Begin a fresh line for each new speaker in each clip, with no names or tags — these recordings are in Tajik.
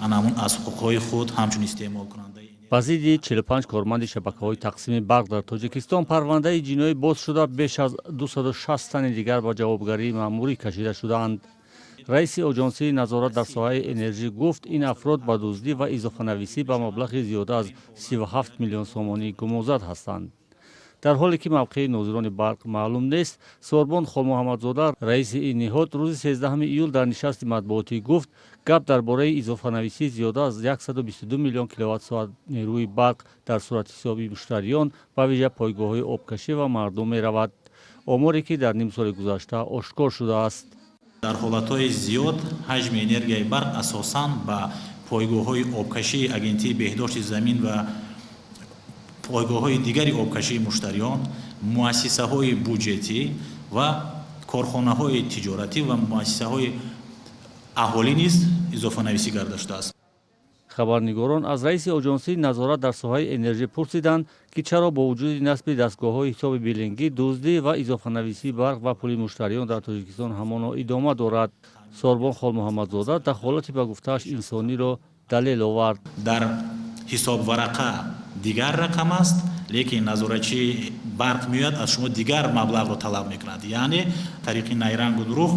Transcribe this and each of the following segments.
анамун аз ҳуқуқҳои худ ҳамчун истеъмолкунандаи
ба зидди 45 корманди шабакаҳои тақсими барқ дар Тоҷикистон парвандаи ҷиноӣ боз шуда беш аз 260 тани дигар ба ҷавобгарии маъмурӣ кашида шудаанд. раиси оҷонсии назорат дар соҳаи энержӣ гуфт, ин афрод ба дуздӣ ва изофанависӣ ба маблағи зиёда аз 37 миллион сомонӣ гумонзад ҳастанд. дар ҳоле ки мавқеи нозирони барқ маълум нест, Сорбон Холмуҳаммадзода, раиси ин ниҳод, рӯзи 13 июл дар нишасти матбуотӣ гуфт, гап дар бораи изофанависии зиёда аз 122 миллион киловаттсоат нерӯи барқ дар суратҳисоби муштариён ба виҷа пойгоҳҳои обкашӣ ва мардум меравад. оморе ки дар нимсоли гузашта ошкор шудааст.
дар ҳолатҳои зиёд ҳаҷми энергияи барқ асосан ба пойгоҳҳои обкашии агентии беҳдошти замин ва пойгоҳҳои дигари обкашии муштариён, муассисаҳои буҷетӣ ва корхонаҳои тиҷоратӣ ва муассисаҳои аҳолӣ низ изофанависӣ карда шудааст.
хабарнигорон аз раиси оҷонсии назорат дар соҳаи энержӣ пурсиданд, ки чаро бо вуҷуди насби дастгоҳҳои ҳисоби билингӣ дуздӣ ва изофанависии барқ ва пули муштариён дар Тоҷикистон ҳамоно идома дорад. Сорбон Холмуҳаммадзода дахолати ба гуфтааш инсониро далел овард.
дар ҳисобварақа дигар рақам аст, лекин назоратчии барқ меояд аз шумо дигар маблағро талаб мекунад, яъне тариқи найрангу дурӯғ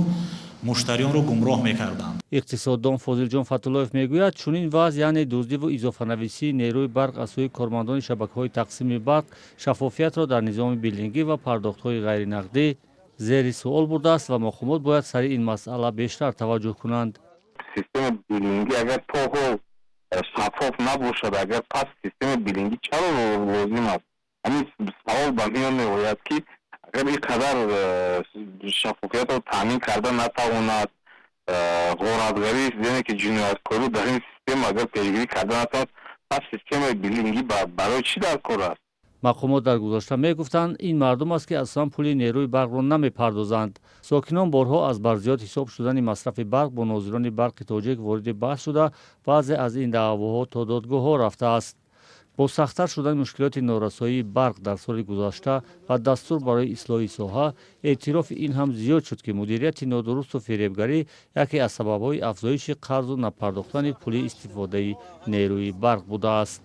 муштариёнро гумроҳ мекарданд.
иқтисоддон Фозилҷон Фатуллоев мегӯяд, чунин вазъ, яъне дуздиву изофанависии нерӯи барқ аз сӯи кормандони шабакаҳои тақсими барқ шаффофиятро дар низоми билингӣ ва пардохтҳои ғайринақдӣ зери суол бурдааст ва мохомот бояд сари ин масъала бештар таваҷҷӯҳ кунанд.
система билингӣ агар то ҳол шаффоф набошад, агар пас система билингӣ чаро лозим аст? ҳамин савол ба миён меояд, ки агар ин қадар шаффофиятро таъмин карда натавонад, ғоратгарӣ яъне ки ҷинояткорӣ дар ин система агар пешгирӣ карда натавонад, пас системаи билингӣ барои чӣ даркор аст?
мақомот дар гузашта мегуфтанд, ин мардум аст ки асосан пули нерӯи барқро намепардозанд. сокинон борҳо аз барзиёд ҳисоб шудани масрафи барқ бо нозирони барқи тоҷик вориди баҳс шуда, баъзе аз ин даъвоҳо то додгоҳҳо рафтааст. бо сахттар шудани мушкилоти норасоии барқ дар соли гузашта ва дастур барои ислоҳи соҳа, эътирофи ин ҳам зиёд шуд, ки мудирияти нодурусту фиребгарӣ яке аз сабабҳои афзоиши қарзу напардохтани пули истифодаи нерӯи барқ будааст.